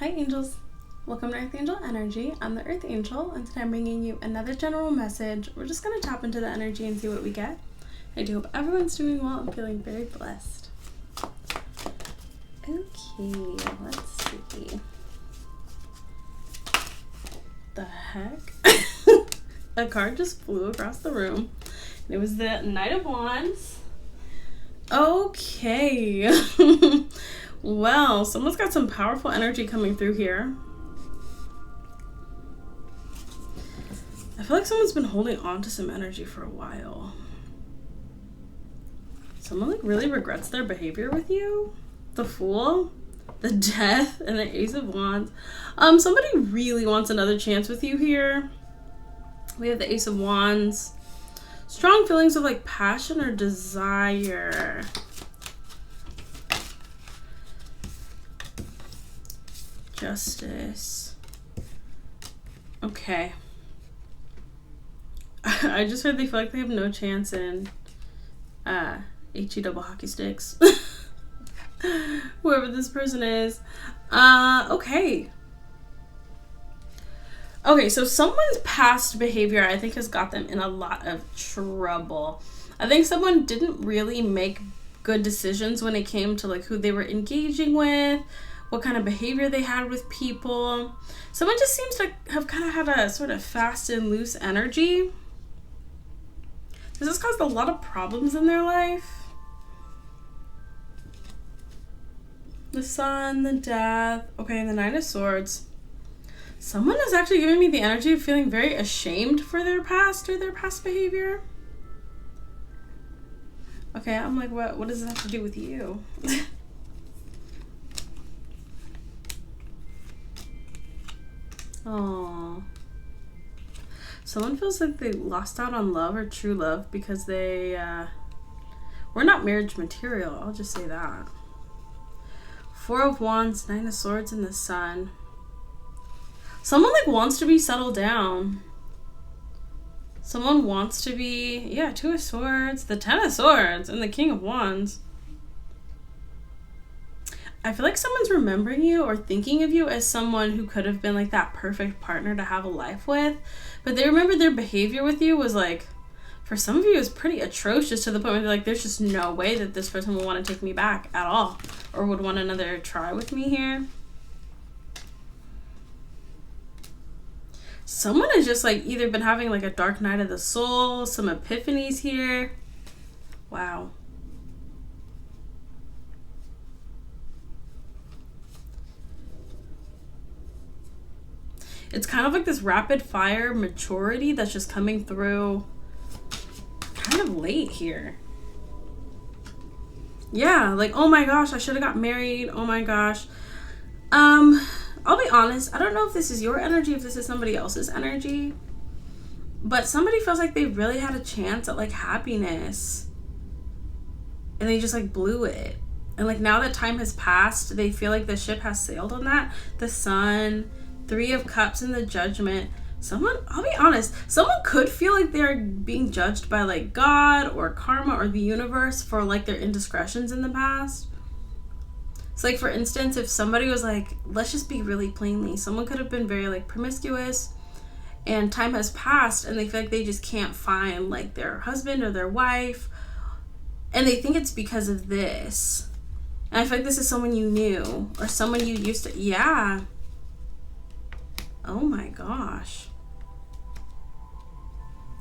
Hi angels, welcome to Earth Angel Energy. I'm the Earth Angel and today I'm bringing you another general message. We're just going to tap into the energy and see what we get. I do hope everyone's doing well. I'm feeling very blessed. Okay, let's see. The heck? A card just flew across the room. It was the Knight of Wands. Okay. Well, someone's got some powerful energy coming through here. I feel like someone's been holding on to some energy for a while. Someone like really regrets their behavior with you. The Fool, the Death, and the Ace of Wands. Somebody really wants another chance with you here. We have the Ace of Wands. Strong feelings of like passion or desire. Justice. Okay. I just heard they feel like they have no chance in HE double hockey sticks. Whoever this person is. Okay. Okay, so someone's past behavior, I think, has got them in a lot of trouble. I think someone didn't really make good decisions when it came to like who they were engaging with, what kind of behavior they had with people. Someone just seems to have kind of had a sort of fast and loose energy. This has caused a lot of problems in their life. The Sun, the Death, okay, and the Nine of Swords. Someone is actually giving me the energy of feeling very ashamed for their past or their past behavior. Okay, I'm like, what does it have to do with you? Oh, someone feels like they lost out on love or true love because they were not marriage material. I'll just say that. Four of Wands, Nine of Swords, and the Sun. Someone like wants to be settled down. Someone wants to be, yeah, Two of Swords, the Ten of Swords, and the King of Wands. I feel like someone's remembering you or thinking of you as someone who could have been like that perfect partner to have a life with. But they remember their behavior with you was like, for some of you, is pretty atrocious to the point where they're like, there's just no way that this person will want to take me back at all. Or would want another try with me here. Someone has just like either been having like a dark night of the soul, some epiphanies here. Wow. It's kind of like this rapid fire maturity that's just coming through kind of late here. Yeah, like, oh my gosh, I should have got married. Oh my gosh. I'll be honest, I don't know if this is your energy, if this is somebody else's energy, but somebody feels like they really had a chance at like happiness and they just like blew it. And like now that time has passed, they feel like the ship has sailed on that. The Sun, Three of Cups, and the Judgment. Someone, I'll be honest, someone could feel like they're being judged by like God or karma or the universe for like their indiscretions in the past. So like for instance, if somebody was like, let's just be really plainly, someone could have been very like promiscuous and time has passed and they feel like they just can't find like their husband or their wife and they think it's because of this. And I feel like this is someone you knew or someone you used to, yeah. Oh my gosh.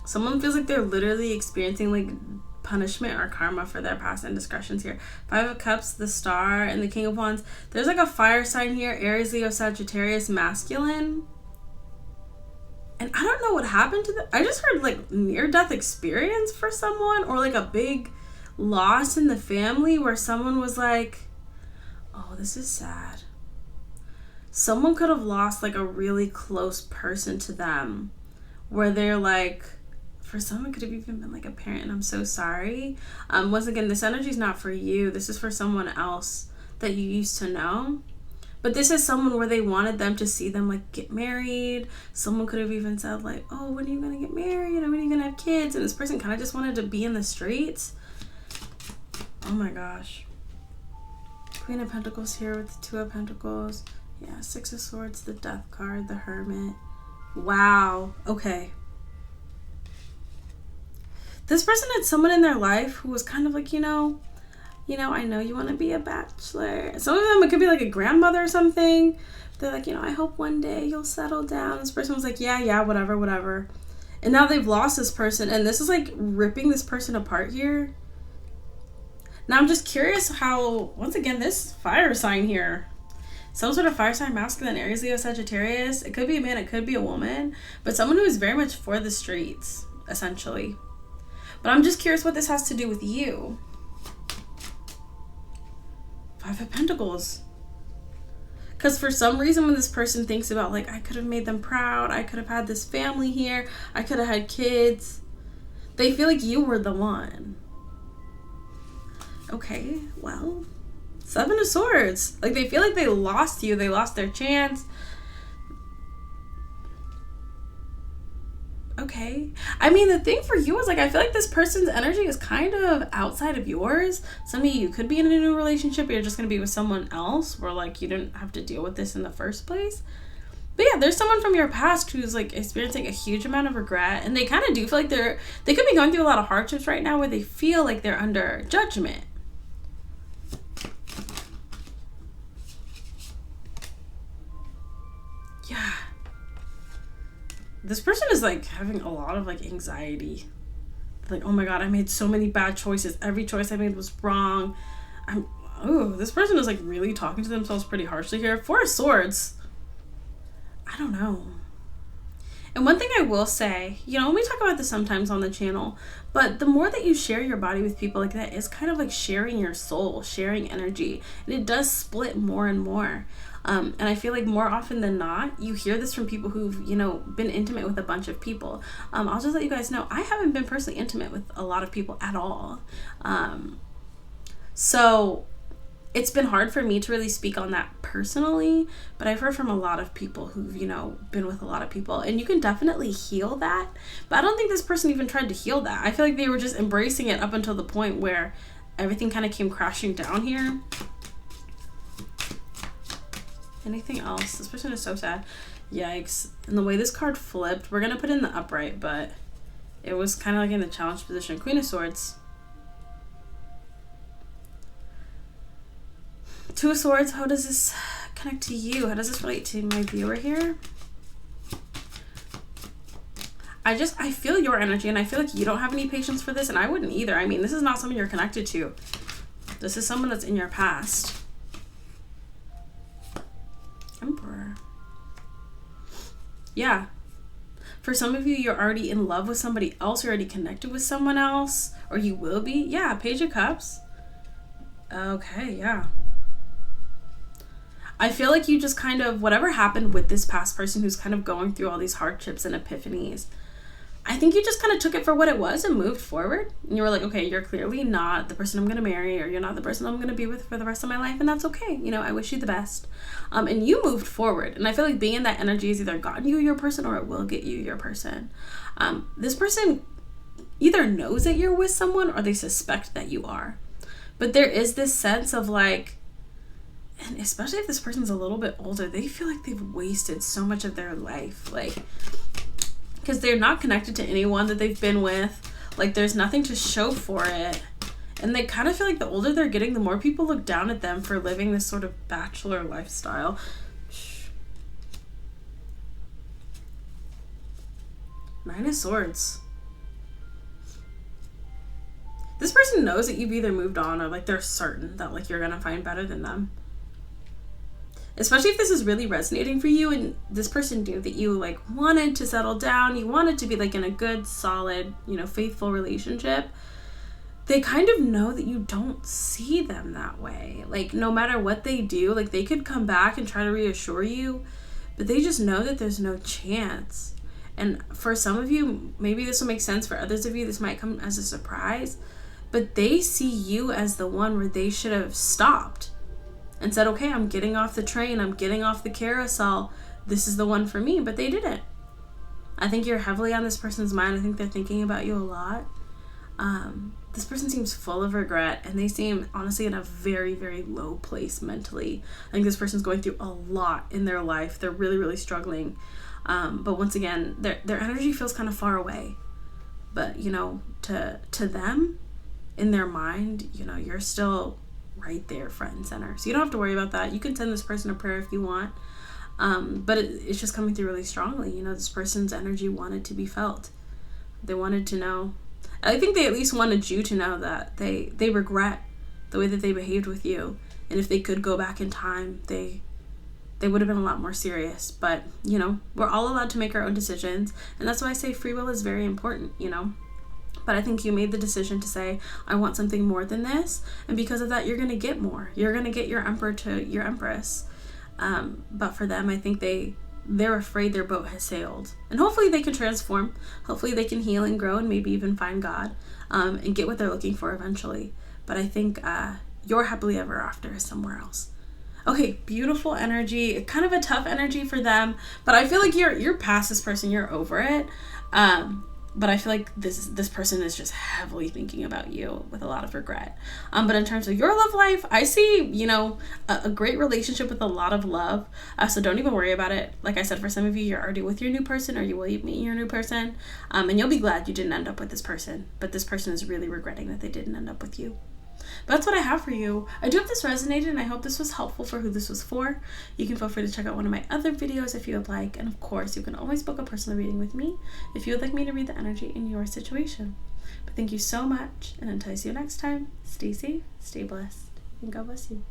Someone feels like they're literally experiencing like punishment or karma for their past indiscretions here. Five of Cups, the Star, and the King of Wands. There's like a fire sign here, Aries, Leo, Sagittarius, masculine. And I don't know what happened to them. I just heard like near-death experience for someone or like a big loss in the family where someone was like, oh, this is sad. Someone could have lost like a really close person to them where they're like, for someone could have even been like a parent and I'm so sorry. Once again, this energy is not for you. This is for someone else that you used to know. But this is someone where they wanted them to see them like get married. Someone could have even said like, oh, when are you going to get married? When are you going to have kids? And this person kind of just wanted to be in the streets. Oh my gosh. Queen of Pentacles here with the Two of Pentacles. Yeah, Six of Swords, the Death card, the Hermit. Wow. Okay. This person had someone in their life who was kind of like, I know you want to be a bachelor. Some of them, it could be like a grandmother or something. They're like, I hope one day you'll settle down. This person was like, yeah, whatever. And now they've lost this person. And this is like ripping this person apart here. Now I'm just curious how, once again, this fire sign here. Some sort of fire sign, masculine, Aries, Leo, Sagittarius. It could be a man, it could be a woman. But someone who is very much for the streets, essentially. But I'm just curious what this has to do with you. Five of Pentacles. Because for some reason when this person thinks about, like, I could have made them proud, I could have had this family here, I could have had kids, they feel like you were the one. Okay, well, Seven of Swords. Like, they feel like they lost you, they lost their chance. Okay. I mean, the thing for you is, like, I feel like this person's energy is kind of outside of yours. Some of you could be in a new relationship, but you're just going to be with someone else where, like, you didn't have to deal with this in the first place. But yeah, there's someone from your past who's, like, experiencing a huge amount of regret. And they kind of do feel like they could be going through a lot of hardships right now where they feel like they're under judgment. Yeah. This person is, like, having a lot of, like, anxiety. Like, oh my god, I made so many bad choices. Every choice I made was wrong. This person is, like, really talking to themselves pretty harshly here. Four of Swords. I don't know. And one thing I will say, we talk about this sometimes on the channel, but the more that you share your body with people like that, it's kind of like sharing your soul, sharing energy. And it does split more and more. And I feel like more often than not, you hear this from people who've, been intimate with a bunch of people. I'll just let you guys know, I haven't been personally intimate with a lot of people at all. So it's been hard for me to really speak on that personally, but I've heard from a lot of people who've, been with a lot of people, and you can definitely heal that. But I don't think this person even tried to heal that. I feel like they were just embracing it up until the point where everything kind of came crashing down here. Anything else? This person is so sad. Yikes. And the way this card flipped, we're going to put in the upright, but it was kind of like in the challenge position. Queen of Swords. Two of Swords. How does this connect to you? How does this relate to my viewer here? I feel your energy, and I feel like you don't have any patience for this, and I wouldn't either. I mean, this is not someone you're connected to. This is someone that's in your past. Emperor. Yeah. For some of you, you're already in love with somebody else. You're already connected with someone else. Or you will be. Yeah, Page of Cups. Okay, yeah. I feel like you just kind of, whatever happened with this past person who's kind of going through all these hardships and epiphanies, I think you just kind of took it for what it was and moved forward. And you were like, okay, you're clearly not the person I'm going to marry, or you're not the person I'm going to be with for the rest of my life, and that's okay. I wish you the best. And you moved forward. And I feel like being in that energy has either gotten you your person or it will get you your person. This person either knows that you're with someone or they suspect that you are. But there is this sense of, like, and especially if this person's a little bit older, they feel like they've wasted so much of their life. Like, because they're not connected to anyone that they've been with. Like, there's nothing to show for it. And they kind of feel like the older they're getting, the more people look down at them for living this sort of bachelor lifestyle. Nine of Swords. This person knows that you've either moved on or, like, they're certain that, like, you're gonna find better than them. Especially if this is really resonating for you and this person knew that you, like, wanted to settle down, you wanted to be, like, in a good, solid, faithful relationship. They kind of know that you don't see them that way. Like, no matter what they do, like, they could come back and try to reassure you, but they just know that there's no chance. And for some of you, maybe this will make sense. For others of you, this might come as a surprise, but they see you as the one where they should have stopped and said, okay, I'm getting off the train, I'm getting off the carousel, this is the one for me, but they didn't. I think you're heavily on this person's mind. I think they're thinking about you a lot. This person seems full of regret, and they seem honestly in a very, very low place mentally. I think this person's going through a lot in their life. They're really, really struggling. But once again, their energy feels kind of far away. But, you know, to them, in their mind, you know, you're still right there, front and center. So you don't have to worry about that. You can send this person a prayer if you want. But it's just coming through really strongly. You know, this person's energy wanted to be felt. They wanted to know. I think they at least wanted you to know that they regret the way that they behaved with you. And if they could go back in time, they would have been a lot more serious. But, you know, we're all allowed to make our own decisions. And that's why I say free will is very important, you know. But I think you made the decision to say, I want something more than this. And because of that, you're going to get more. You're going to get your emperor to your empress. But for them, I think they're afraid their boat has sailed. And hopefully they can transform. Hopefully they can heal and grow and maybe even find God and get what they're looking for eventually. But I think your happily ever after is somewhere else. Okay, beautiful energy. Kind of a tough energy for them. But I feel like you're past this person. You're over it. But I feel like this person is just heavily thinking about you with a lot of regret. But in terms of your love life, I see, you know, a great relationship with a lot of love. So don't even worry about it. Like I said, for some of you, you're already with your new person, or you will meet your new person. And you'll be glad you didn't end up with this person. But this person is really regretting that they didn't end up with you. But that's what I have for you. I do hope this resonated, and I hope this was helpful for who this was for. You can feel free to check out one of my other videos if you would like. And of course, you can always book a personal reading with me if you would like me to read the energy in your situation. But thank you so much. And until I see you next time, stay safe, stay blessed, and God bless you.